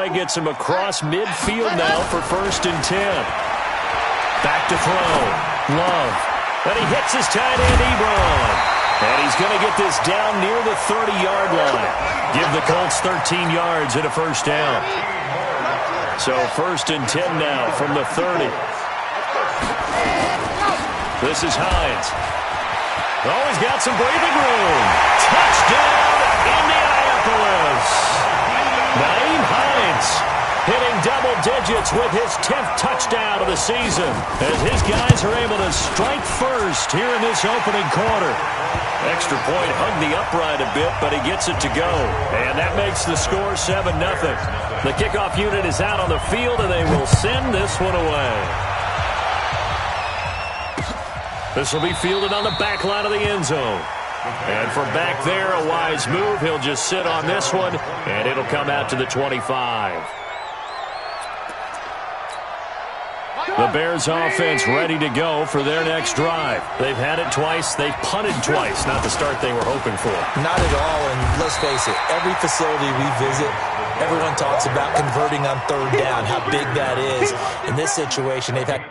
play gets him across midfield now for 1st and 10. Back to throw. Love. And he hits his tight end, Ebron. And he's going to get this down near the 30-yard line. Give the Colts 13 yards and a 1st down. So 1st and 10 now from the 30. This is Hines. Oh, he's got some breathing room. Touchdown, Indianapolis. Nyheim Hines hitting double digits with his 10th touchdown of the season as his guys are able to strike first here in this opening quarter. Extra point hugged the upright a bit, but he gets it to go. And that makes the score 7-0. The kickoff unit is out on the field, and they will send this one away. This will be fielded on the back line of the end zone. And from back there, a wise move. He'll just sit on this one, and it'll come out to the 25. The Bears offense ready to go for their next drive. They've had it twice. They've punted twice. Not the start they were hoping for. Not at all, and let's face it, every facility we visit, everyone talks about converting on 3rd down, how big that is. In this situation, they've had...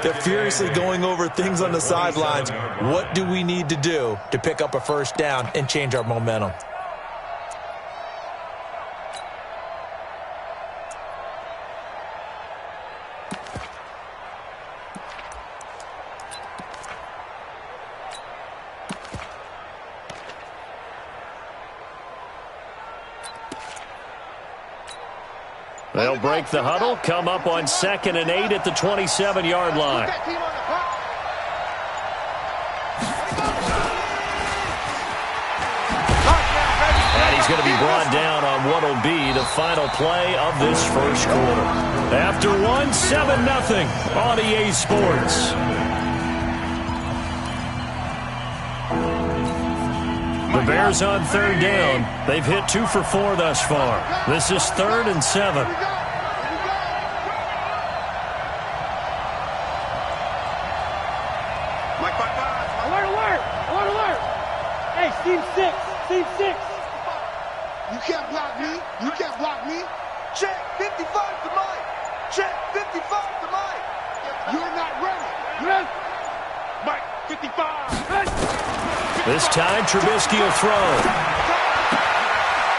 They're furiously going over things on the sidelines. What do we need to do to pick up a 1st down and change our momentum? They'll break the huddle, come up on 2nd and 8 at the 27-yard line. And he's going to be brought down on what will be the final play of this 1st quarter. After one, 7-0 on EA Sports. The Bears on 3rd down. They've hit 2 for 4 thus far. This is 3rd and 7. Alert! Hey, Team 6. You can't block me. Check 55 to Mike. Check 55 to Mike. You're not ready. Mike, 55. This time, Trubisky will throw.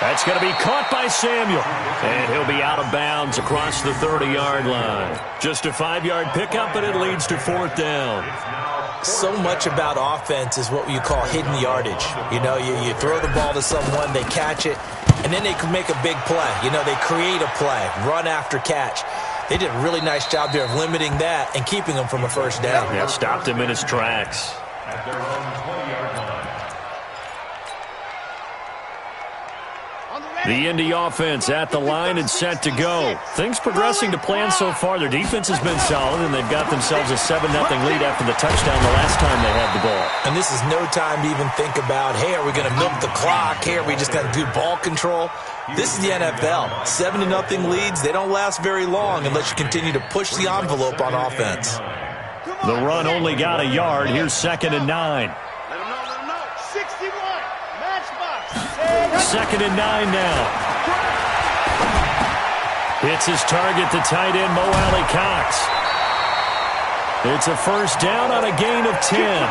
That's going to be caught by Samuel. And he'll be out of bounds across the 30-yard line. Just a 5-yard pickup, and it leads to 4th down. So much about offense is what you call hidden yardage. You know, you throw the ball to someone, they catch it, and then they can make a big play. You know, they create a play, run after catch. They did a really nice job there of limiting that and keeping him from a 1st down. Yeah, stopped him in his tracks. At their own 20-yard line. On the The Indy offense at the line and set to go. Things progressing to plan so far. Their defense has been solid, and they've got themselves a 7-0 lead after the touchdown the last time they had the ball. And this is no time to even think about, hey, are we going to milk the clock? Hey, are we just going to do ball control? This is the NFL. 7-0 leads, they don't last very long unless you continue to push the envelope on offense. The run only got a yard. Here's 2nd and 9. Let him know. 61. Matchbox. 2nd and 9 now. Hits his target, the tight end, Mo Alley Cox. It's a first down on a gain of 10.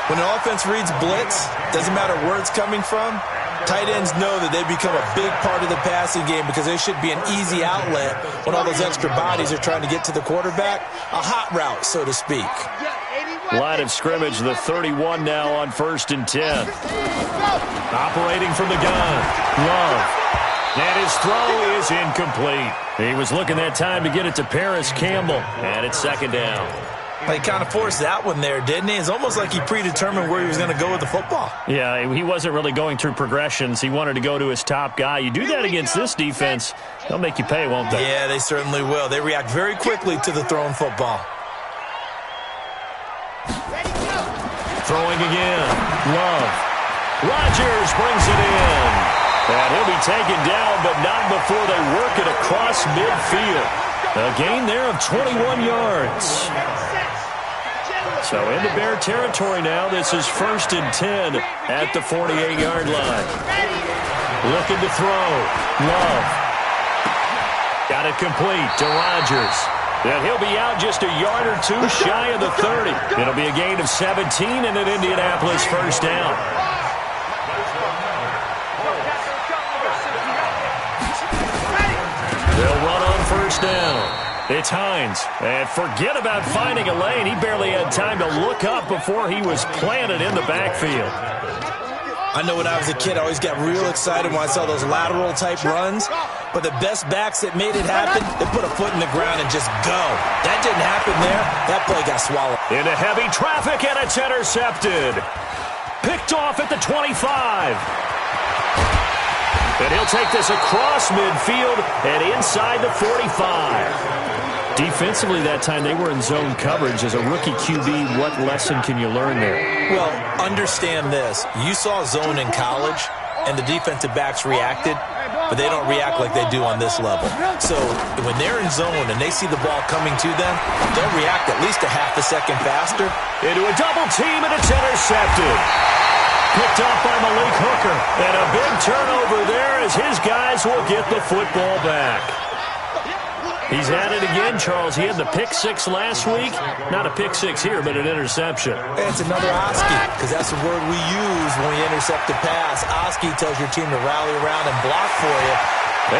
When the offense reads blitz, doesn't matter where it's coming from, tight ends know that they become a big part of the passing game because they should be an easy outlet when all those extra bodies are trying to get to the quarterback. A hot route, so to speak. Line of scrimmage, the 31 now on 1st and 10. Operating from the gun, Love. And his throw is incomplete. He was looking that time to get it to Paris Campbell. And it's 2nd down. He kind of forced that one there, didn't he? It's almost like he predetermined where he was going to go with the football. Yeah, he wasn't really going through progressions. He wanted to go to his top guy. You do that against this defense, they'll make you pay, won't they? Yeah, they certainly will. They react very quickly to the thrown football. Throwing again. Love. Rodgers brings it in. And he'll be taken down, but not before they work it across midfield. A gain there of 21 yards. So into Bear territory now. This is 1st and 10 at the 48-yard line. Looking to throw. Love. Got it complete to Rodgers. And he'll be out just a yard or two shy of the 30. It'll be a gain of 17 and an Indianapolis first down. They'll run on 1st down. It's Hines. And forget about finding a lane. He barely had time to look up before he was planted in the backfield. I know when I was a kid, I always got real excited when I saw those lateral-type runs. But the best backs that made it happen, they put a foot in the ground and just go. That didn't happen there. That play got swallowed. Into heavy traffic, and it's intercepted. Picked off at the 25. And he'll take this across midfield and inside the 45. Defensively that time, they were in zone coverage. As a rookie QB, what lesson can you learn there? Well, understand this. You saw zone in college, and the defensive backs reacted, but they don't react like they do on this level. So when they're in zone and they see the ball coming to them, they'll react at least a half a second faster. Into a double team, and it's intercepted. Picked up by Malik Hooker. And a big turnover there as his guys will get the football back. He's at it again, Charles. He had the pick 6 last week. Not a pick 6 here, but an interception. It's another Oski, because that's the word we use when we intercept a pass. Oski tells your team to rally around and block for you.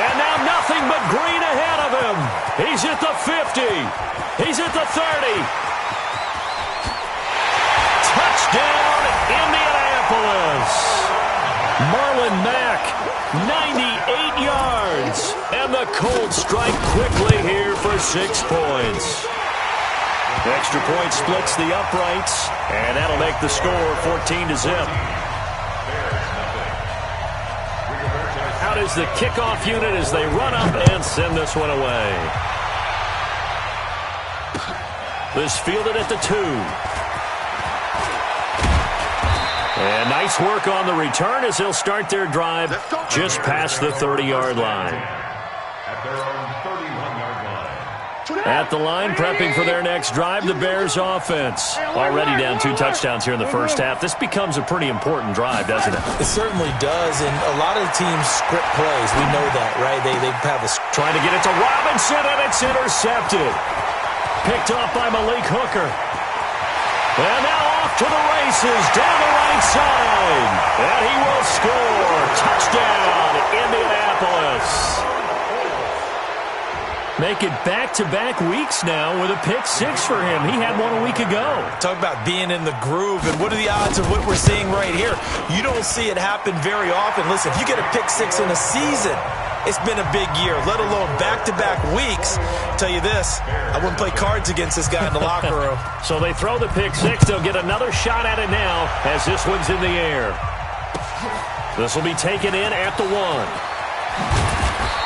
And now nothing but green ahead of him. He's at the 50. He's at the 30. Touchdown, Indianapolis. Marlon Mack, 98 yards. And the Colts strike quickly here for 6 points. Extra point splits the uprights, and that'll make the score 14-0. Out is the kickoff unit as they run up and send this one away. This fielded at the 2. And nice work on the return as they'll start their drive just past the 30-yard line. At the line, prepping for their next drive, the Bears offense. Already down 2 touchdowns here in the first half. This becomes a pretty important drive, doesn't it? It certainly does, and a lot of the teams script plays. We know that, right? They have a... Trying to get it to Robinson, and it's intercepted. Picked off by Malik Hooker. And now off to the races, down the right side. And he will score. Touchdown, Indianapolis. Make it back-to-back weeks now with a pick 6 for him. He had one a week ago. Talk about being in the groove, and what are the odds of what we're seeing right here? You don't see it happen very often. Listen, if you get a pick 6 in a season, it's been a big year, let alone back-to-back weeks. I'll tell you this, I wouldn't play cards against this guy in the locker room. So they throw the pick 6. They'll get another shot at it now as this one's in the air. This will be taken in at the 1.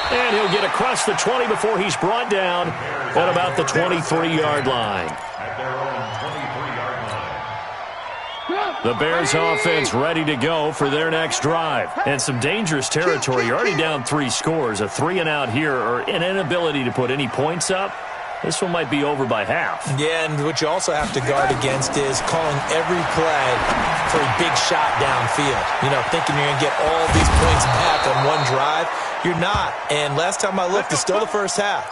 And he'll get across the 20 before he's brought down at about the 23-yard line. The Bears offense ready to go for their next drive. And some dangerous territory. You're already down 3 scores. A 3-and-out here or an inability to put any points up. This one might be over by half. Yeah, and what you also have to guard against is calling every play for a big shot downfield. You know, thinking you're going to get all these points back on one drive. You're not. And last time I looked, it's still the first half.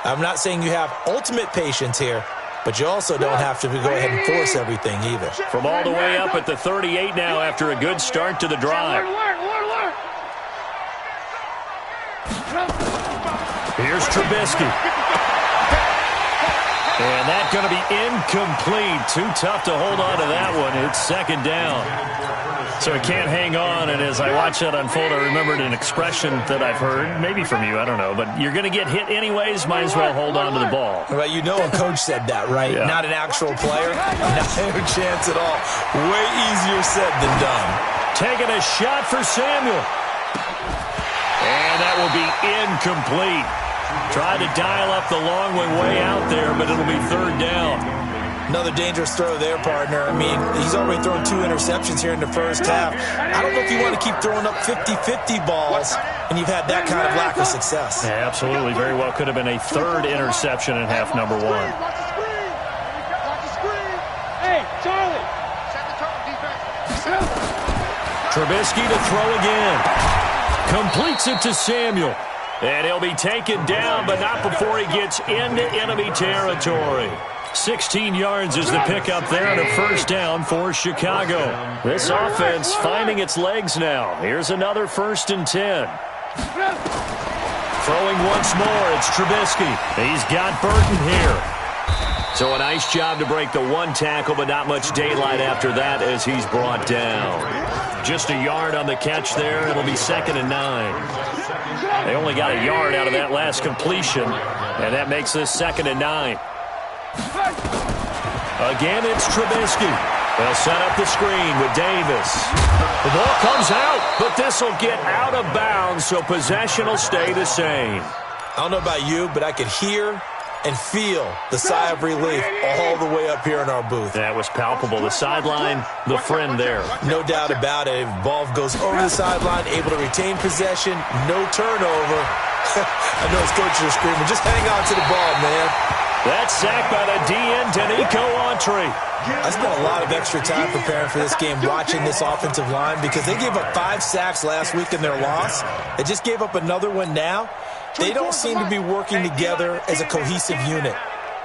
I'm not saying you have ultimate patience here, but you also don't have to go ahead and force everything either. From all the way up at the 38 now after a good start to the drive. Here's Trubisky. And that's going to be incomplete. Too tough to hold on to that one. It's second down. So he can't hang on. And as I watch that unfold, I remembered an expression that I've heard, maybe from you, I don't know. But you're going to get hit anyways, might as well hold on to the ball. Well, you know a coach said that, right? Yeah. Not an actual player. Not a chance at all. Way easier said than done. Taking a shot for Samuel. And that will be incomplete. Tried to dial up the long way out there, but it'll be third down. Another dangerous throw there, partner. I mean, he's already thrown 2 interceptions here in the first half. I don't know if you want to keep throwing up 50-50 balls, and you've had that kind of lack of success. Yeah, absolutely. Very well could have been a 3rd interception in half number 1. Hey, Charlie. Trubisky to throw again. Completes it to Samuel. And he'll be taken down, but not before he gets into enemy territory. 16 yards is the pickup there and a first down for Chicago. This offense finding its legs now. Here's another 1st and 10. Throwing once more, it's Trubisky. He's got Burton here. So a nice job to break the 1 tackle, but not much daylight after that as he's brought down. Just a yard on the catch there. It'll be 2nd and 9. They only got a yard out of that last completion, and that makes this 2nd and 9. Again, it's Trubisky. They'll set up the screen with Davis. The ball comes out, but this will get out of bounds, so possession will stay the same. I don't know about you, but I could hear and feel the sigh of relief all the way up here in our booth. That was palpable. The sideline, the friend there. No doubt about it. If ball goes over the sideline, able to retain possession, no turnover. I know his coaches are screaming, just hang on to the ball, man. That's sacked by the DN, Danico Autry. I spent a lot of extra time preparing for this game, watching this offensive line, because they gave up 5 sacks last week in their loss. They just gave up another one now. They don't seem to be working together as a cohesive unit.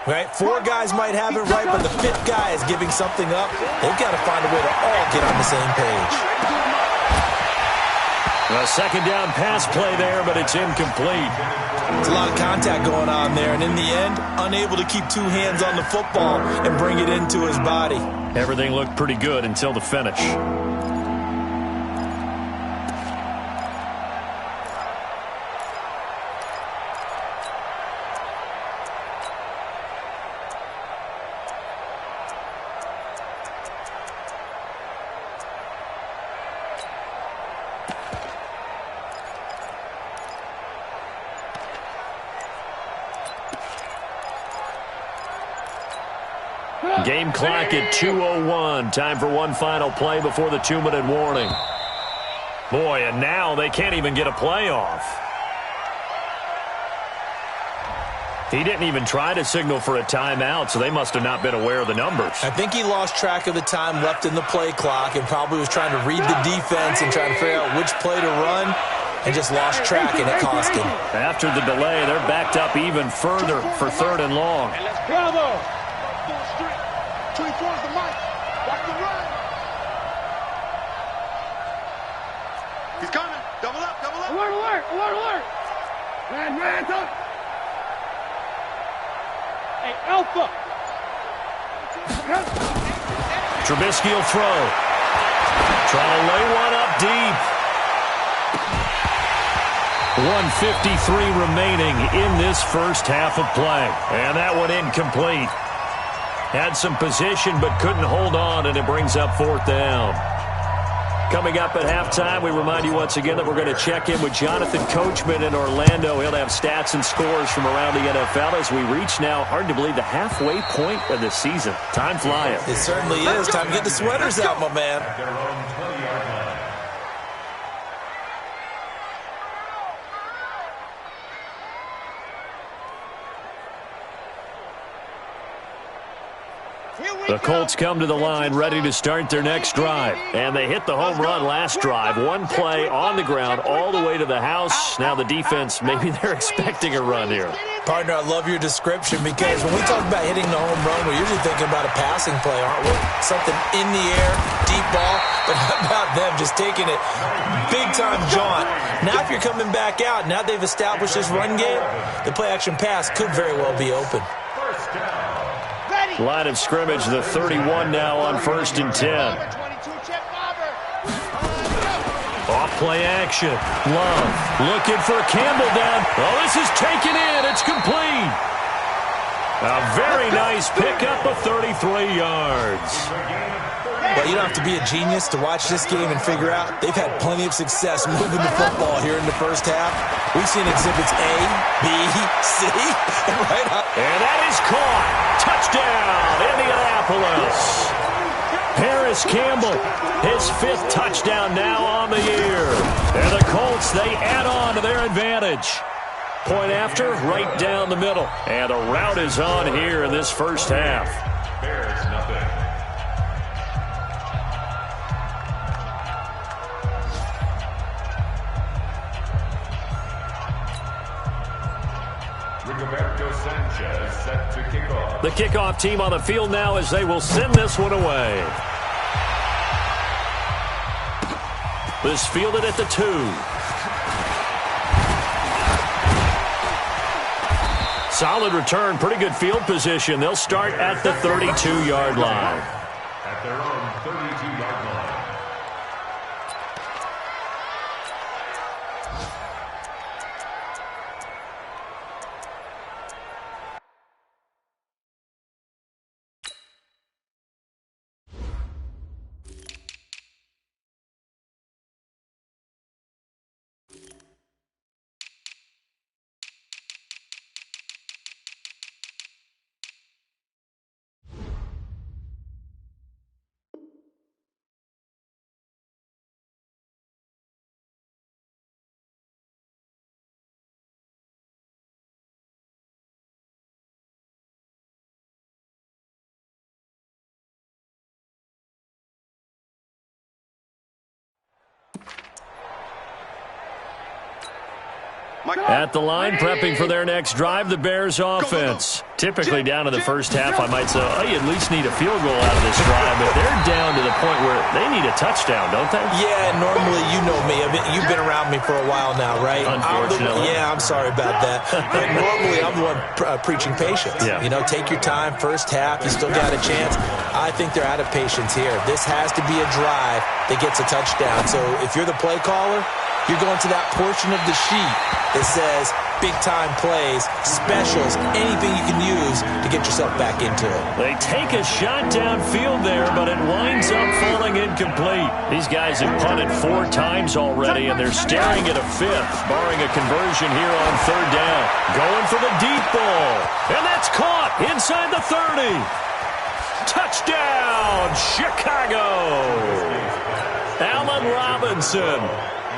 Right? 4 guys might have it right, but the 5th guy is giving something up. They've got to find a way to all get on the same page. A 2nd down pass play there, but it's incomplete. There's a lot of contact going on there, and in the end, unable to keep 2 hands on the football and bring it into his body. Everything looked pretty good until the finish. Game clock at 2:01. Time for one final play before the 2-minute warning. Boy, and now they can't even get a play off. He didn't even try to signal for a timeout, so they must have not been aware of the numbers. I think he lost track of the time left in the play clock and probably was trying to read the defense and trying to figure out which play to run and just lost track, and it cost him. After the delay, they're backed up even further for 3rd and long. Bravo! 24 is the mic. Watch the run. He's coming. Double up, double up. Alert, alert, alert, alert. Man, up. Hey, Alpha. Trubisky will throw. Trying to lay one up deep. 1:53 remaining in this first half of play. And that one incomplete. Had some position but couldn't hold on, and it brings up 4th down. Coming up at halftime, we remind you once again that we're going to check in with Jonathan Coachman in Orlando. He'll have stats and scores from around the NFL as we reach now, hard to believe, the halfway point of the season. Time flying. It certainly is. Time to get the sweaters out, my man. The Colts come to the line ready to start their next drive. And they hit the home run last drive. One play on the ground all the way to the house. Now the defense, maybe they're expecting a run here. Partner, I love your description because when we talk about hitting the home run, we're usually thinking about a passing play, aren't we? Something in the air, deep ball. But how about them just taking it big-time jaunt? Now if you're coming back out, now they've established this run game, the play-action pass could very well be open. Line of scrimmage, the 31 now on 1st and 10. Off play action. Love looking for Campbell down. Oh, this is taken in. It's complete. A very nice pickup of 33 yards. Well, you don't have to be a genius to watch this game and figure out they've had plenty of success moving the football here in the first half. We've seen exhibits A, B, C, and right up. And that is caught. Touchdown, Indianapolis. Paris Campbell, his 5th touchdown now on the year. And the Colts, they add on to their advantage. Point after, right down the middle. And a rout is on here in this first half. Bears nothing. Sanchez set to kick off. The kickoff team on the field now as they will send this one away. This fielded at the 2. Solid return, pretty good field position. They'll start at the 32-yard line. At their own 32-yard line. At the line, prepping for their next drive, the Bears offense. Typically down to the first half, I might say, oh, you at least need a field goal out of this drive, but they're down to the point where they need a touchdown, don't they? Yeah, normally, you know me. You've been around me for a while now, right? Unfortunately. I'm sorry about that. But normally, I'm the one preaching patience. Yeah. You know, take your time, first half, you still got a chance. I think they're out of patience here. This has to be a drive that gets a touchdown. So if you're the play caller, you're going to that portion of the sheet that says big-time plays, specials, anything you can use to get yourself back into it. They take a shot downfield there, but it winds up falling incomplete. These guys have punted 4 times already, and they're staring at a 5th, barring a conversion here on 3rd down. Going for the deep ball, and that's caught inside the 30. Touchdown, Chicago! Allen Robinson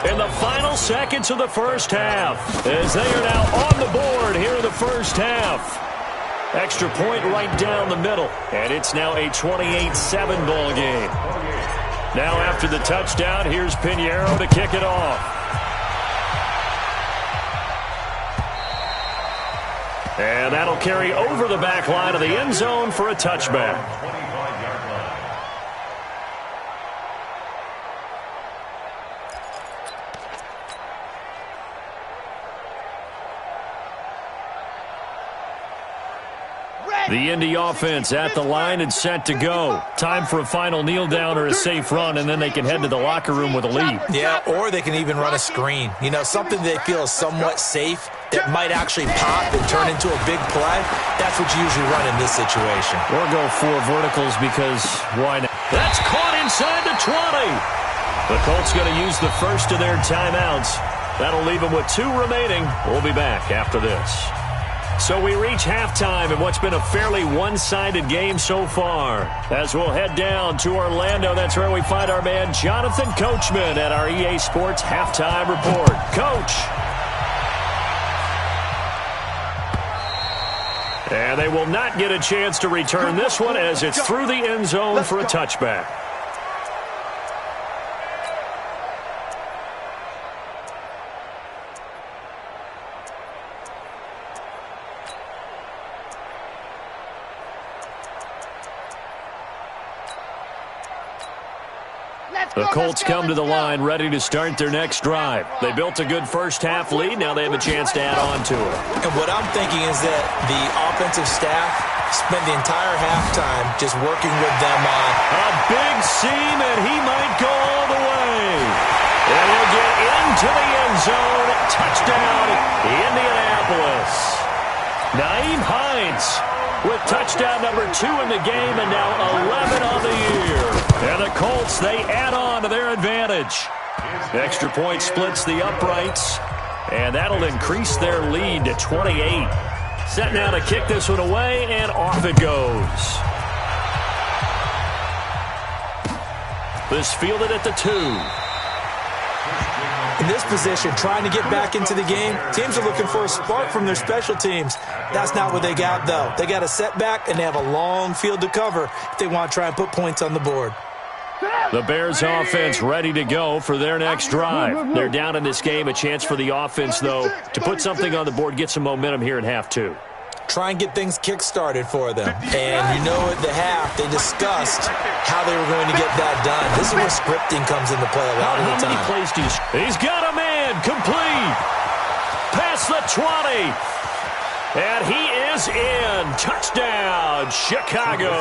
in the final seconds of the first half, as they are now on the board here in the first half. Extra point right down the middle, and it's now a 28-7 ball game. Now after the touchdown, here's Pinheiro to kick it off. And that'll carry over the back line of the end zone for a touchback. The Indy offense at the line and set to go. Time for a final kneel down or a safe run, and then they can head to the locker room with a lead. Yeah, or they can even run a screen. You know, something they feel is somewhat safe that might actually pop and turn into a big play. That's what you usually run in this situation. Or go 4 verticals because why not? That's caught inside the 20. The Colts going to use the first of their timeouts. That'll leave them with 2 remaining. We'll be back after this. So we reach halftime in what's been a fairly one-sided game so far. As we'll head down to Orlando, that's where we find our man Jonathan Coachman at our EA Sports Halftime Report. Coach. And they will not get a chance to return this one as it's through the end zone for a touchback. The Colts come to the line ready to start their next drive. They built a good first-half lead. Now they have a chance to add on to it. And what I'm thinking is that the offensive staff spent the entire halftime just working with them on a big seam, and he might go all the way. And he'll get into the end zone. Touchdown, Indianapolis. Nyheim Hines with touchdown number 2 in the game, and now 11 on the year. And the Colts, they add on to their advantage. Extra point splits the uprights, and that'll increase their lead to 28. Set now to kick this one away, and off it goes. This fielded at the 2. In this position, trying to get back into the game, teams are looking for a spark from their special teams. That's not what they got, though. They got a setback, and they have a long field to cover if they want to try and put points on the board. The Bears offense ready to go for their next drive. They're down in this game. A chance for the offense, though, to put something on the board, get some momentum here in half 2. Try and get things kick-started for them. And you know at the half, they discussed how they were going to get that done. This is where scripting comes into play a lot of the time. How many plays do you... He's got a man, complete. Past the 20. And he is in. Touchdown, Chicago.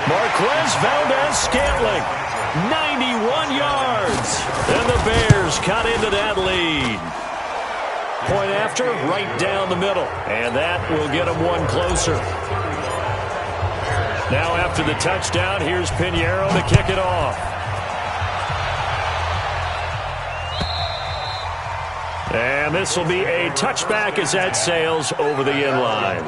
Marquez Valdez-Scantling, 91 yards. And the Bears cut into that lead. Point after, right down the middle. And that will get them one closer. Now after the touchdown, here's Pinheiro to kick it off. And this will be a touchback as that sails over the end line.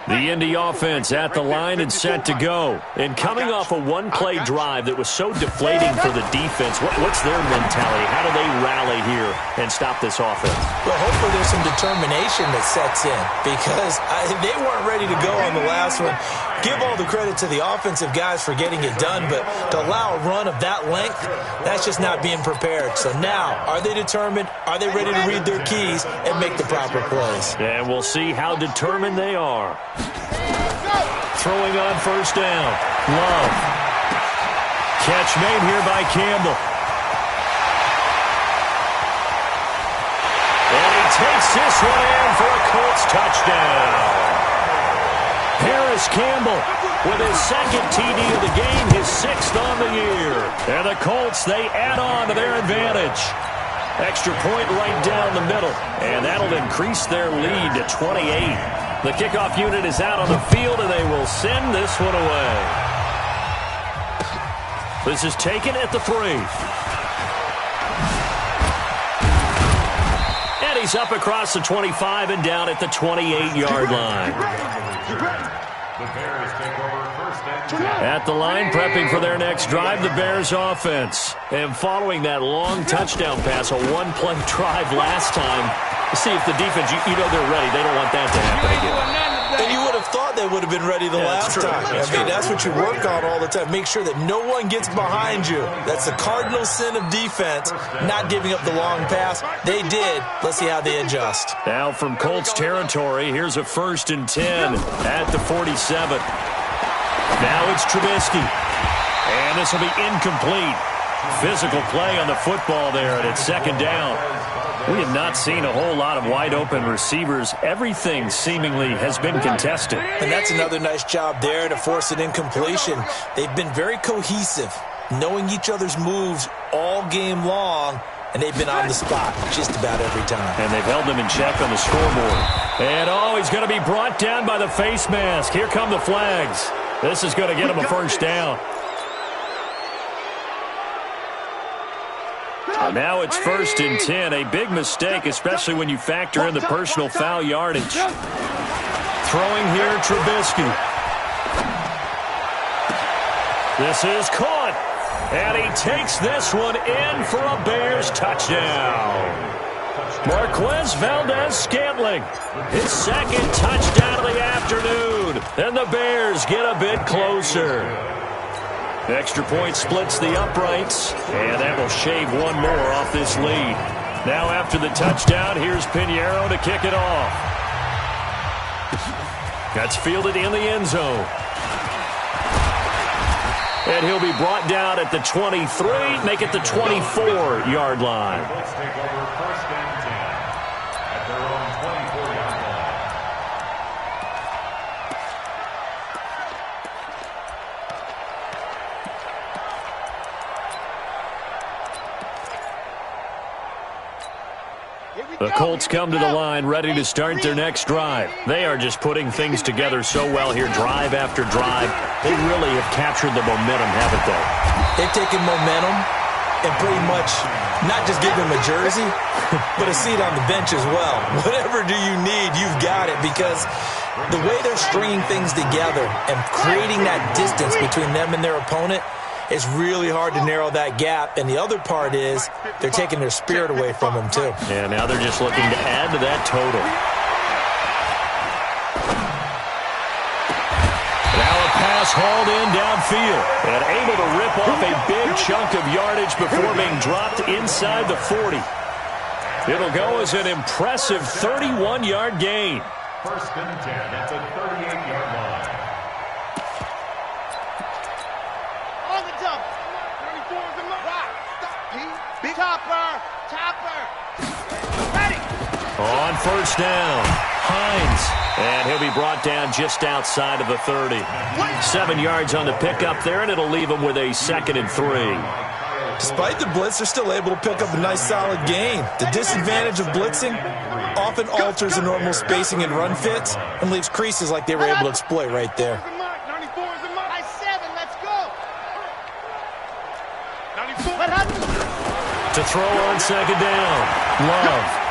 The Indy offense at the line and set to go. And coming off a one-play drive that was so deflating for the defense, what's their mentality? How do they rally here and stop this offense? Well, hopefully there's some determination that sets in because they weren't ready to go on the last one. Give all the credit to the offensive guys for getting it done, but to allow a run of that length, that's just not being prepared. So now, are they determined? Are they ready to read their keys and make the proper plays? And we'll see how determined they are. Throwing on first down. Love. Catch made here by Campbell. And he takes this one in for a Colts touchdown. Harris Campbell with his second TD of the game, his 6th on the year. And the Colts, they add on to their advantage. Extra point right down the middle. And that'll increase their lead to 28. The kickoff unit is out on the field, and they will send this one away. This is taken at the 3. And he's up across the 25 and down at the 28-yard line. The Bears take over first and 10. At the line, prepping for their next drive, the Bears offense. And following that long touchdown pass, a one-play drive last time, see if the defense, you know they're ready. They don't want that to happen again. And you would have thought they would have been ready the last time. That's what you work on all the time. Make sure that no one gets behind you. That's the cardinal sin of defense, not giving up the long pass. They did. Let's see how they adjust. Now from Colts territory, here's a 1st and 10 at the 47. Now it's Trubisky. And this will be incomplete. Physical play on the football there, and it's 2nd down. We have not seen a whole lot of wide-open receivers. Everything seemingly has been contested. And that's another nice job there to force an incompletion. They've been very cohesive, knowing each other's moves all game long, and they've been on the spot just about every time. And they've held them in check on the scoreboard. And, he's going to be brought down by the face mask. Here come the flags. This is going to get him a first down. Now it's 1st and 10. A big mistake, especially when you factor in the personal foul yardage. Throwing here, Trubisky. This is caught. And he takes this one in for a Bears touchdown. Marquez Valdez-Scantling, his 2nd touchdown of the afternoon. And the Bears get a bit closer. Extra point splits the uprights, and that will shave one more off this lead. Now after the touchdown, here's Pinheiro to kick it off. That's fielded in the end zone. And he'll be brought down at the 23, make it the 24-yard line. Let's take over 1st and 10 at their own 24-yard line. The Colts come to the line ready to start their next drive. They are just putting things together so well here, drive after drive. They really have captured the momentum, haven't they? They've taken momentum and pretty much not just give them a jersey, but a seat on the bench as well. Whatever do you need, you've got it, because the way they're stringing things together and creating that distance between them and their opponent, it's really hard to narrow that gap. And the other part is they're taking their spirit away from them, too. Yeah, now they're just looking to add to that total. Now a pass hauled in downfield and able to rip off a big chunk of yardage before being dropped inside the 40. It'll go as an impressive 31-yard gain. 1st and 10 at the 38-yard line. On 1st down, Hines. And he'll be brought down just outside of the 30. 7 yards on the pickup there, and it'll leave him with a 2nd and 3. Despite the blitz, they're still able to pick up a nice, solid gain. The disadvantage of blitzing often alters the normal spacing and run fits and leaves creases like they were able to exploit right there. To throw on 2nd down, Love.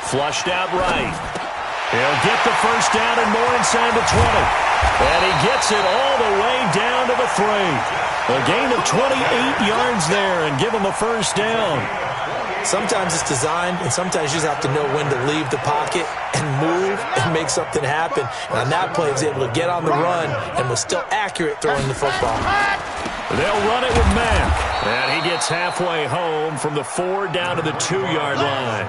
Flushed out right. He'll get the first down and more inside the 20. And he gets it all the way down to the 3. A gain of 28 yards there and give him a first down. Sometimes it's designed, and sometimes you just have to know when to leave the pocket and move and make something happen. And on that play, he was able to get on the run and was still accurate throwing the football. They'll run it with Mack. And he gets halfway home from the 4 down to the 2-yard line.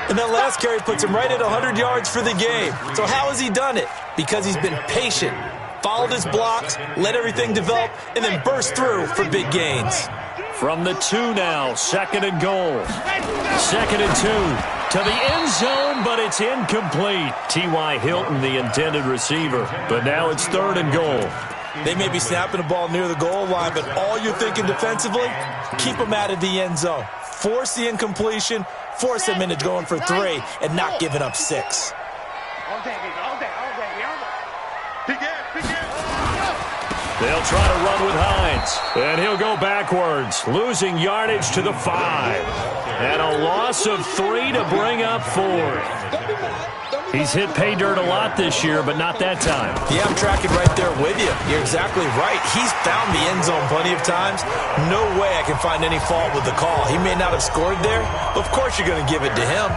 And that last carry puts him right at 100 yards for the game. So how has he done it? Because he's been patient, followed his blocks, let everything develop, and then burst through for big gains. From the 2 now, 2nd and goal. 2nd and 2 to the end zone, but it's incomplete. T.Y. Hilton, the intended receiver. But now it's 3rd and goal. They may be snapping the ball near the goal line, but all you're thinking defensively, keep them out of the end zone. Force the incompletion, force them into going for 3, and not giving up 6. They'll try to run with Hines, and he'll go backwards, losing yardage to the 5. And a loss of 3 to bring up 4. He's hit pay dirt a lot this year, but not that time. Yeah, I'm tracking right there with you. You're exactly right. He's found the end zone plenty of times. No way I can find any fault with the call. He may not have scored there, but of course you're going to give it to him.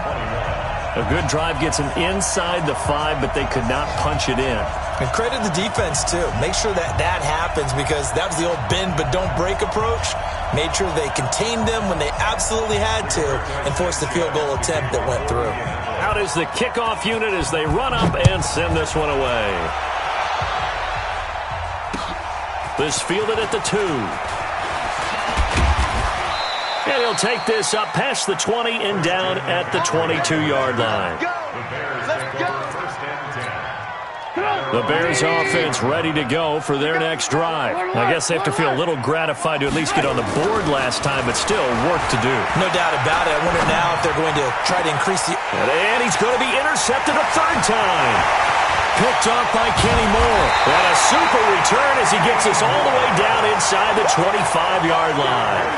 A good drive gets him inside the 5, but they could not punch it in. And credit the defense, too. Make sure that that happens, because that was the old bend but don't break approach. Made sure they contained them when they absolutely had to and forced the field goal attempt that went through. Out is the kickoff unit as they run up and send this one away. This fielded at the 2. And he'll take this up past the 20 and down at the 22-yard line. The Bears offense ready to go for their next drive. I guess they have to feel a little gratified to at least get on the board last time, but still work to do. No doubt about it. I wonder now if they're going to try to increase the... And he's going to be intercepted a 3rd time. picked off by Kenny Moore. And a super return as he gets us all the way down inside the 25-yard line.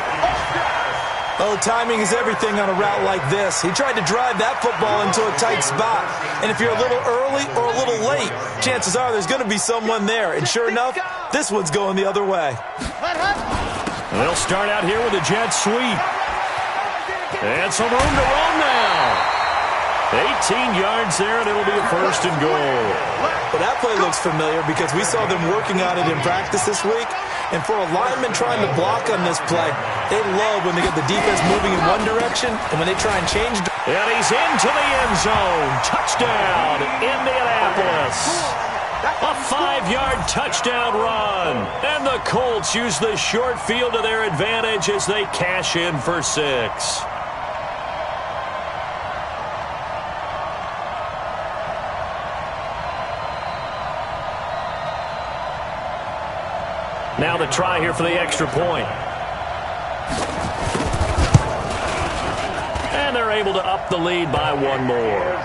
Oh, timing is everything on a route like this. He tried to drive that football into a tight spot. And if you're a little early or a little late, chances are there's going to be someone there. And sure enough, this one's going the other way. They'll start out here with a jet sweep. And some room to run now. 18 yards there, and it'll be a first and goal. Well, that play looks familiar because we saw them working on it in practice this week. And for a lineman trying to block on this play, they love when they get the defense moving in one direction and when they try and change. And he's into the end zone. Touchdown, Indianapolis. A 5-yard touchdown run. And the Colts use the short field to their advantage as they cash in for 6. Now the try here for the extra point. And they're able to up the lead by one more.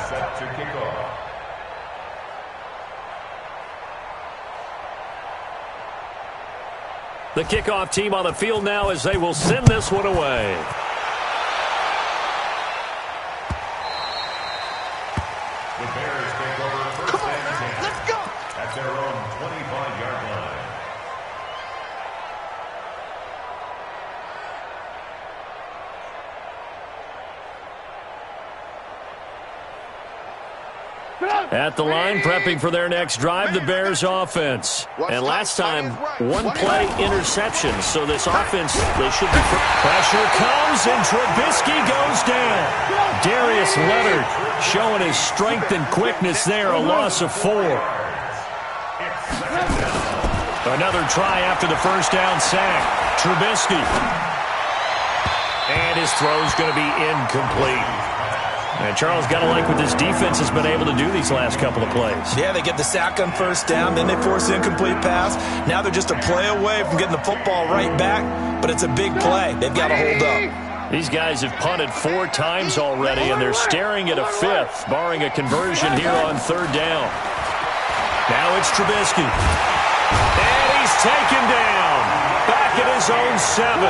Set to kick off. The kickoff team on the field now as they will send this one away. The Bears take over first and 10. Let's go! At their own 25-yard line. At the line, prepping for their next drive, the Bears offense. And last time, one play interception. So this offense, they should be... Pressure comes, and Trubisky goes down. Darius Leonard showing his strength and quickness there, a loss of 4. Another try after the first down sack. Trubisky. And his throw's going to be incomplete. And Charles, got to like what this defense has been able to do these last couple of plays. Yeah, they get the sack on first down, then they force an incomplete pass. Now they're just a play away from getting the football right back, but it's a big play. They've got to hold up. These guys have punted 4 times already, and they're staring at a 5th, barring a conversion here on third down. Now it's Trubisky. And he's taken down. Back at his own 7.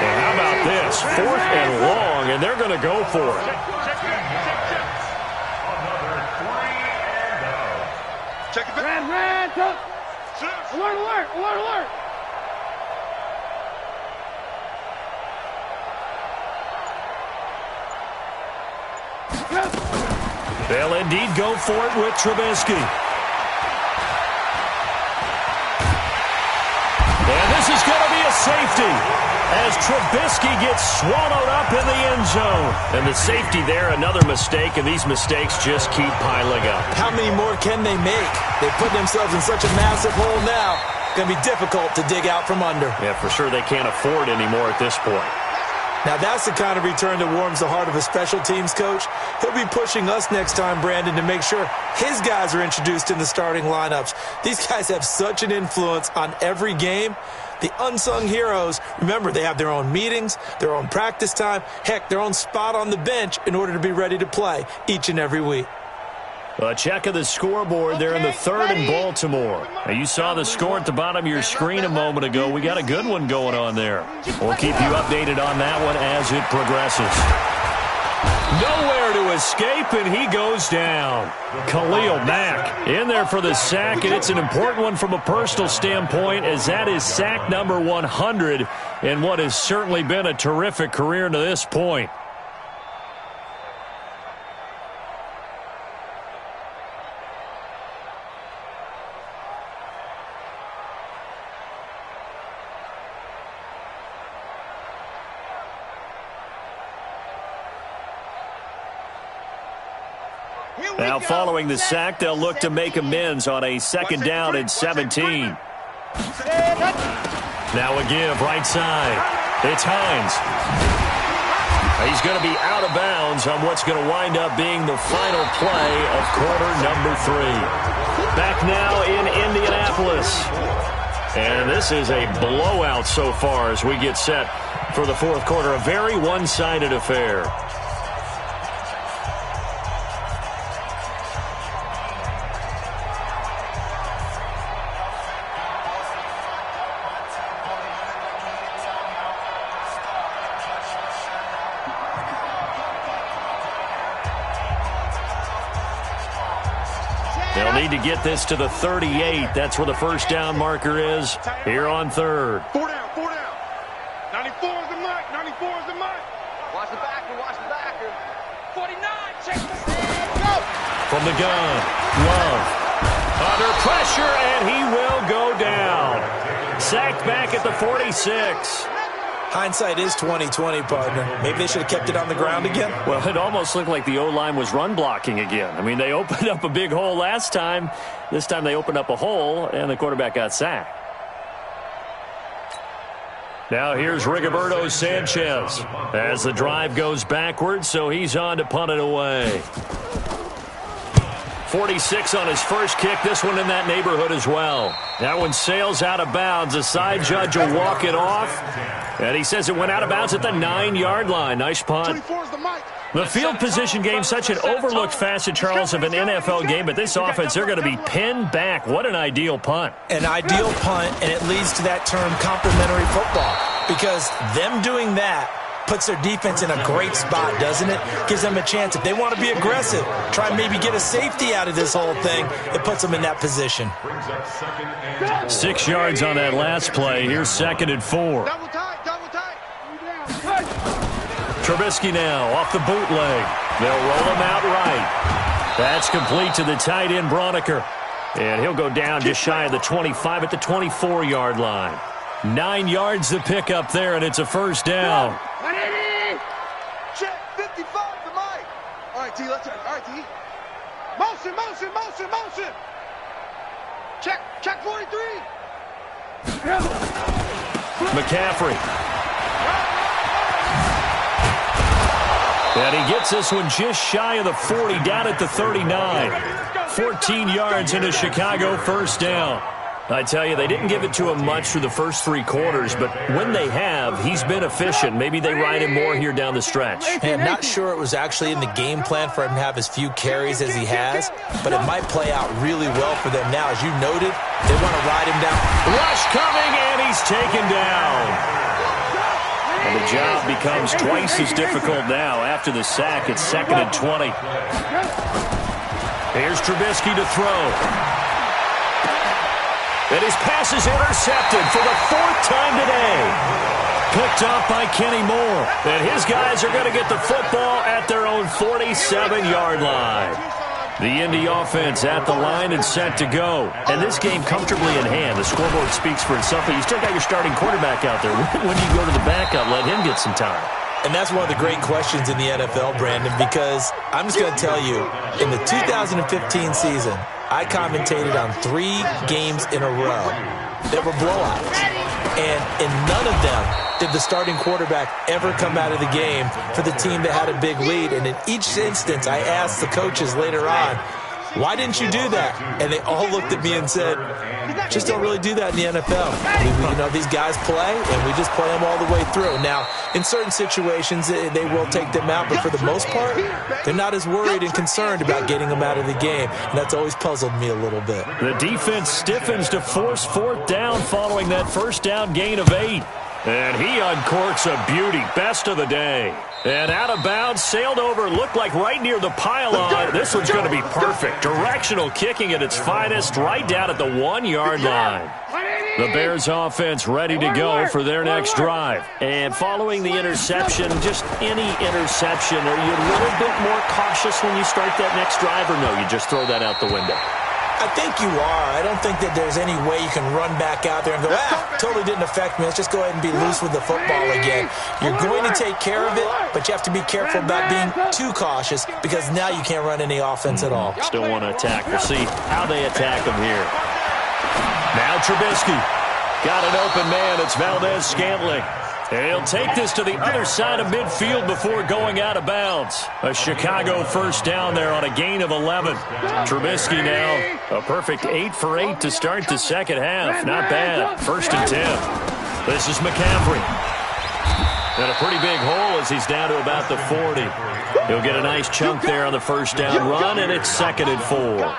And how about this? 4th and long, and they're going to go for it. Check it back. Red, alert, alert, alert, alert. They'll indeed go for it with Trubisky. And this is going to be a safety as Trubisky gets swallowed up in the end zone. And the safety there, another mistake, and these mistakes just keep piling up. How many more can they make? They put themselves in such a massive hole now. It's going to be difficult to dig out from under. Yeah, for sure they can't afford anymore at this point. Now that's the kind of return that warms the heart of a special teams coach. He'll be pushing us next time, Brandon, to make sure his guys are introduced in the starting lineups. These guys have such an influence on every game. The unsung heroes, remember, they have their own meetings, their own practice time, heck, their own spot on the bench in order to be ready to play each and every week. A check of the scoreboard there in the 3rd in Baltimore. Now, you saw the score at the bottom of your screen a moment ago. We got a good one going on there. We'll keep you updated on that one as it progresses. Nowhere to escape, and he goes down. Khalil Mack in there for the sack, and it's an important one from a personal standpoint, as that is sack number 100 in what has certainly been a terrific career to this point. Now, following the sack, they'll look to make amends on a 2nd down and 17. Now a give right side. It's Hines. He's going to be out of bounds on what's going to wind up being the final play of quarter number 3. Back now in Indianapolis. And this is a blowout so far as we get set for the fourth quarter. A very one-sided affair. They'll need to get this to the 38. That's where the first down marker is here on third. 4 down, 4 down. 94 is the mic, 94 is the mic. Watch the backer, watch the backer. 49, check the Go! From the gun, Love. Under pressure, and he will go down. Sacked back at the 46. Hindsight is 20/20, partner. Maybe they should have kept it on the ground again. Well, it almost looked like the O-line was run blocking again. I mean, they opened up a big hole last time. This time they opened up a hole, and the quarterback got sacked. Now here's Rigoberto Sanchez as the drive goes backwards, so he's on to punt it away. 46 on his first kick. This one in that neighborhood as well. That one sails out of bounds. The side judge will walk it off. And he says it went out of bounds at the 9-yard line. Nice punt. 24 is the mic. The field position game, such an overlooked facet, Charles, of an NFL game. But this offense, they're going to be pinned back. What an ideal punt. An ideal punt, and it leads to that term complementary football. Because them doing that puts their defense in a great spot, doesn't it? Gives them a chance. If they want to be aggressive, try and maybe get a safety out of this whole thing, it puts them in that position. 6 yards on that last play. Here's 2nd and 4. Double tight, double tight. Trubisky now off the bootleg. They'll roll him out right. That's complete to the tight end, Broniker. And he'll go down just shy of the 25 at the 24-yard line. 9 yards to pick up there, and it's a first down. Check 55 the mic. All right, T, let's turn. All right, T. Motion, motion, motion, motion. Check 43. McCaffrey. And he gets this one just shy of the 40, down at the 39. 14 yards into Chicago, first down. I tell you, they didn't give it to him much through the first 3 quarters, but when they have, he's been efficient. Maybe they ride him more here down the stretch. Hey, I'm not sure it was actually in the game plan for him to have as few carries as he has, but it might play out really well for them now. As you noted, they want to ride him down. Rush coming, and he's taken down. And the job becomes twice as difficult now after the sack. It's 2nd and 20. Here's Trubisky to throw. And his pass is intercepted for the 4th time today. Picked off by Kenny Moore. And his guys are going to get the football at their own 47-yard line. The Indy offense at the line and set to go. And this game comfortably in hand. The scoreboard speaks for itself, but you still got your starting quarterback out there. When do you go to the backup? Let him get some time. And that's one of the great questions in the NFL, Brandon, because I'm just going to tell you, in the 2015 season, I commentated on 3 games in a row that were blowouts. And in none of them did the starting quarterback ever come out of the game for the team that had a big lead. And in each instance, I asked the coaches later on, why didn't you do that? And they all looked at me and said, just don't really do that in the NFL. You know, these guys play, and we just play them all the way through. Now, in certain situations, they will take them out, but for the most part, they're not as worried and concerned about getting them out of the game, and that's always puzzled me a little bit. The defense stiffens to force 4th down following that first down gain of 8. And he uncorks a beauty, best of the day. And out of bounds, sailed over, looked like right near the pylon. This one's going to be perfect. Directional kicking at its finest, right down at the 1-yard line. The Bears offense ready to go for their next drive. And following the interception, just any interception, are you a little bit more cautious when you start that next drive, or no, you just throw that out the window? I think you are. I don't think that there's any way you can run back out there and go, totally didn't affect me. Let's just go ahead and be loose with the football again. You're going to take care of it, but you have to be careful about being too cautious because now you can't run any offense at all. Still want to attack. We'll see how they attack them here. Now Trubisky. Got an open man. It's Valdez-Scantling. And he'll take this to the other side of midfield before going out of bounds. A Chicago first down there on a gain of 11. Trubisky now a perfect 8 for 8 to start the second half. Not bad. 1st and 10. This is McCaffrey. And a pretty big hole as he's down to about the 40. He'll get a nice chunk there on the first down run, and it's 2nd and 4.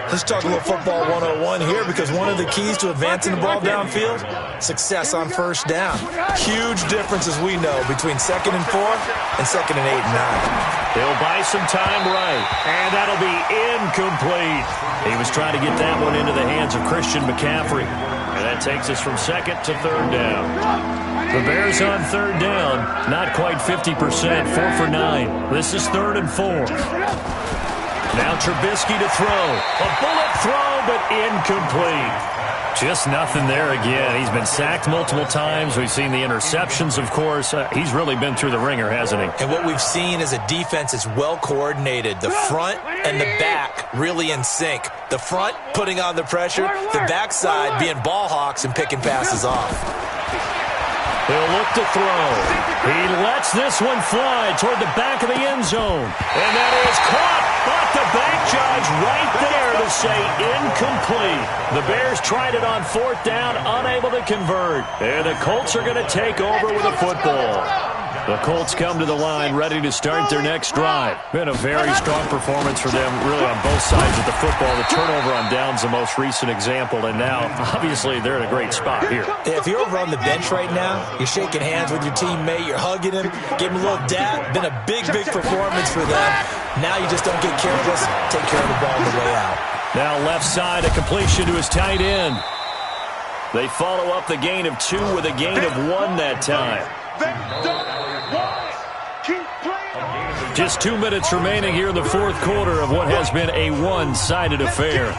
Let's talk a little football 101 here, because one of the keys to advancing the ball downfield, success on first down. Huge difference, as we know, between 2nd and 4 and 2nd and 8 and 9. He'll buy some time right, and that'll be incomplete. He was trying to get that one into the hands of Christian McCaffrey. And that takes us from 2nd to 3rd down. The Bears on 3rd down, not quite 50%, 4 for 9. This is 3rd and 4. Now Trubisky to throw. A bullet throw, but incomplete. Just nothing there again. He's been sacked multiple times. We've seen the interceptions, of course. He's really been through the ringer, hasn't he? And what we've seen is a defense that's well coordinated. The front and the back really in sync. The front putting on the pressure. The backside being ball hawks and picking passes off. He'll look to throw. He lets this one fly toward the back of the end zone. And that is caught. But the bank judge right there to say incomplete. The Bears tried it on 4th down, unable to convert. And the Colts are going to take over with a football. The Colts come to the line ready to start their next drive. Been a very strong performance for them, really, on both sides of the football. The turnover on down's the most recent example, and now, obviously, they're in a great spot here. Yeah, if you're over on the bench right now, you're shaking hands with your teammate, you're hugging him, giving him a little dab. Been a big, big performance for them. Now you just don't get careless. Take care of the ball on the way out. Now left side, a completion to his tight end. They follow up the gain of 2 with a gain of 1 that time. Just 2 minutes remaining here in the 4th quarter of what has been a one-sided affair.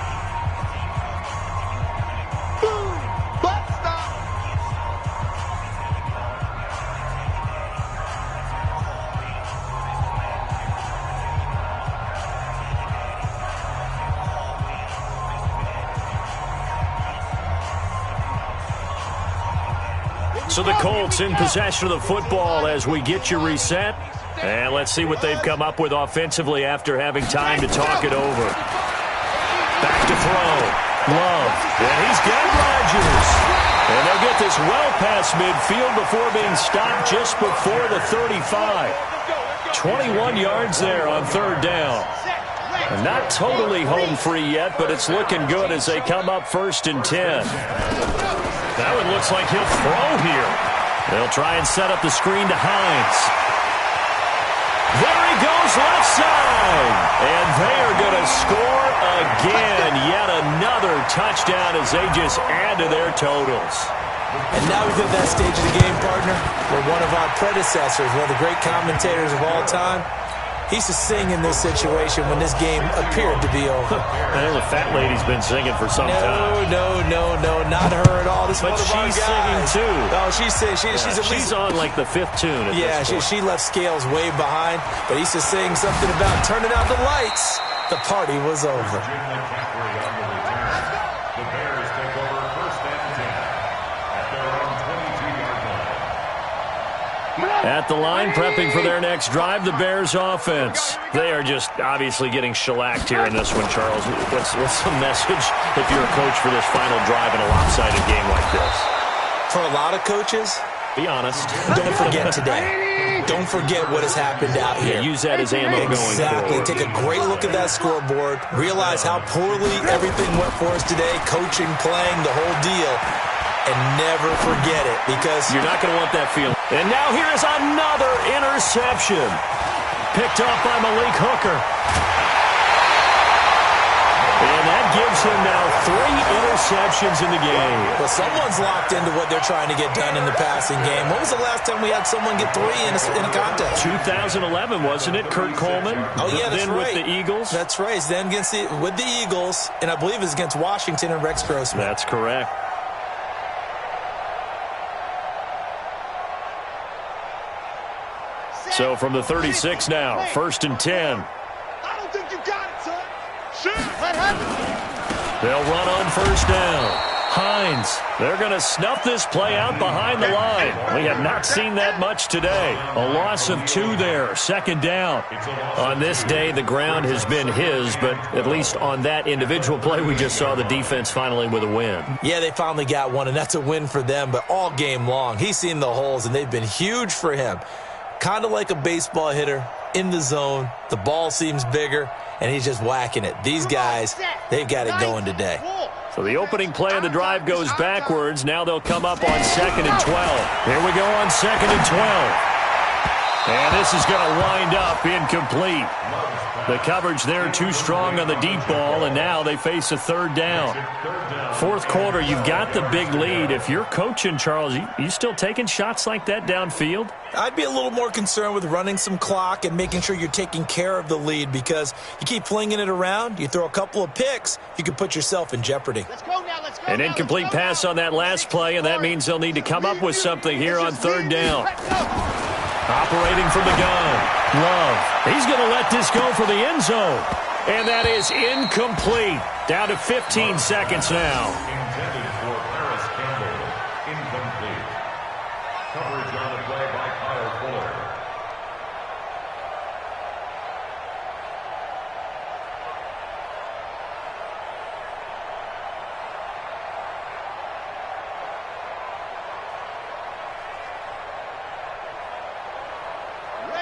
So the Colts in possession of the football as we get you reset. And let's see what they've come up with offensively after having time to talk it over. Back to throw. Love. And he's got Rodgers. And they'll get this well past midfield before being stopped just before the 35. 21 yards there on 3rd down. And not totally home free yet, but it's looking good as they come up 1st and 10. That one looks like he'll throw here. They'll try and set up the screen to Hines. There he goes left side. And they are going to score again. Yet another touchdown as they just add to their totals. And now we've hit that stage of the game, partner, where one of our predecessors, one of the great commentators of all time, he used to sing in this situation when this game appeared to be over. I know the fat lady's been singing for some time. No, not her at all. This but she's singing too. Oh, she's she's on like the 5th tune. She left Scales way behind, but he used to sing something about turning out the lights. The party was over. At the line, prepping for their next drive, the Bears offense. They are just obviously getting shellacked here in this one, Charles. What's the message if you're a coach for this final drive in a lopsided game like this? For a lot of coaches, be honest. Don't forget today. Don't forget what has happened out here. Yeah, use that as ammo going forward. Exactly. Take a great look at that scoreboard. Realize how poorly everything went for us today. Coaching, playing, the whole deal. And never forget it, because you're not going to want that feeling. And now here is another interception. Picked off by Malik Hooker. And that gives him now 3 interceptions in the game. Well, someone's locked into what they're trying to get done in the passing game. When was the last time we had someone get 3 in a contest? 2011, wasn't it? Kurt Coleman? Oh, yeah, that's then right. With the Eagles? That's right. Then with the Eagles, and I believe it was against Washington and Rex Grossman. That's correct. So from the 36 now, 1st and 10. I don't think you got it, son. Shit, that happened. They'll run on 1st down. Hines, they're going to snuff this play out behind the line. We have not seen that much today. A loss of 2 there, second down. On this day, the ground has been his, but at least on that individual play, we just saw the defense finally with a win. Yeah, they finally got one, and that's a win for them, but all game long, he's seen the holes, and they've been huge for him. Kind of like a baseball hitter in the zone. The ball seems bigger, and he's just whacking it. These guys, they've got it going today. So the opening play of the drive goes backwards. Now they'll come up on 2nd and 12. Here we go on 2nd and 12. And this is going to wind up incomplete. The coverage there too strong on the deep ball, and now they face a 3rd down. 4th quarter, you've got the big lead. If you're coaching, Charles, you still taking shots like that downfield? I'd be a little more concerned with running some clock and making sure you're taking care of the lead, because you keep flinging it around, you throw a couple of picks, you could put yourself in jeopardy. Let's go now, let's go. An incomplete pass on that last play, and that means they'll need to come up with something here on 3rd down. Operating from the gun, Love. He's going to let this go for the end zone. And that is incomplete. Down to 15 seconds now. Intended for Paris Campbell. Incomplete. Coverage on the play by Kyle Fuller.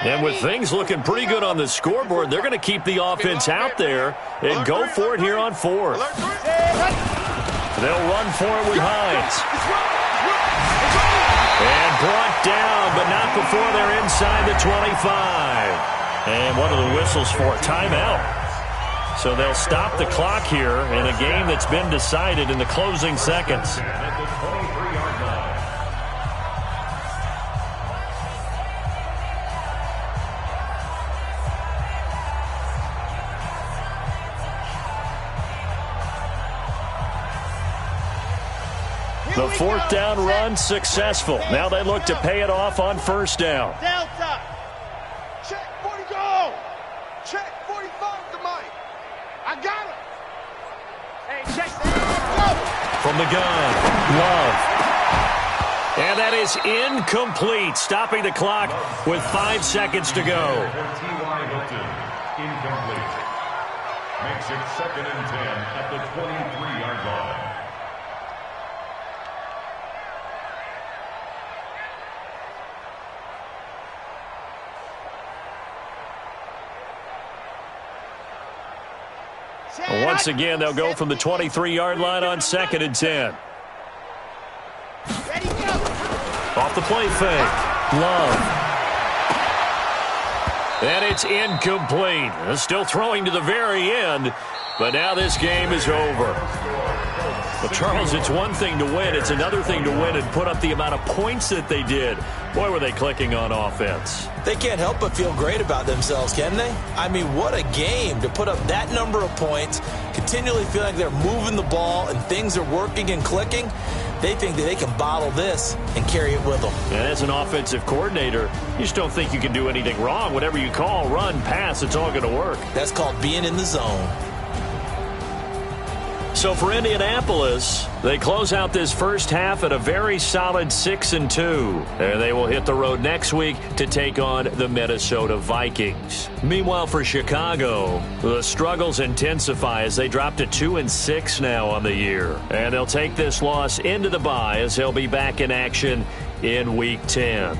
And with things looking pretty good on the scoreboard, they're going to keep the offense out there and go for it here on 4th. They'll run for it with Hines. And brought down, but not before they're inside the 25. And one of the whistles for a timeout. So they'll stop the clock here in a game that's been decided in the closing seconds. At the 23-yard line. The 4th down run successful. Now they look to pay it off on 1st down. Delta. Check 40, go. Check 45 to Mike. I got him. Hey, check. Go. From the gun, Love. And that is incomplete, stopping the clock with 5 seconds to go. T.Y. Hilton. Incomplete. Makes it 2nd and 10 at the 23-yard line. Once again, they'll go from the 23-yard line on 2nd and 10. Ready, go. Off the play fake. Love. And it's incomplete. Still throwing to the very end, but now this game is over. Well, Charles, it's one thing to win. It's another thing to win and put up the amount of points that they did. Boy, were they clicking on offense. They can't help but feel great about themselves, can they? I mean, what a game to put up that number of points, continually feel like they're moving the ball and things are working and clicking. They think that they can bottle this and carry it with them. And as an offensive coordinator, you just don't think you can do anything wrong. Whatever you call, run, pass, it's all going to work. That's called being in the zone. So for Indianapolis, they close out this first half at a very solid 6-2. And they will hit the road next week to take on the Minnesota Vikings. Meanwhile, for Chicago, the struggles intensify as they drop to 2-6 now on the year. And they'll take this loss into the bye as they'll be back in action in Week 10.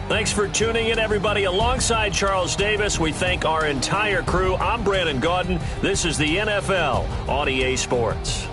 Thanks for tuning in, everybody. Alongside Charles Davis, we thank our entire crew. I'm Brandon Gaudin. This is the NFL on EA Sports.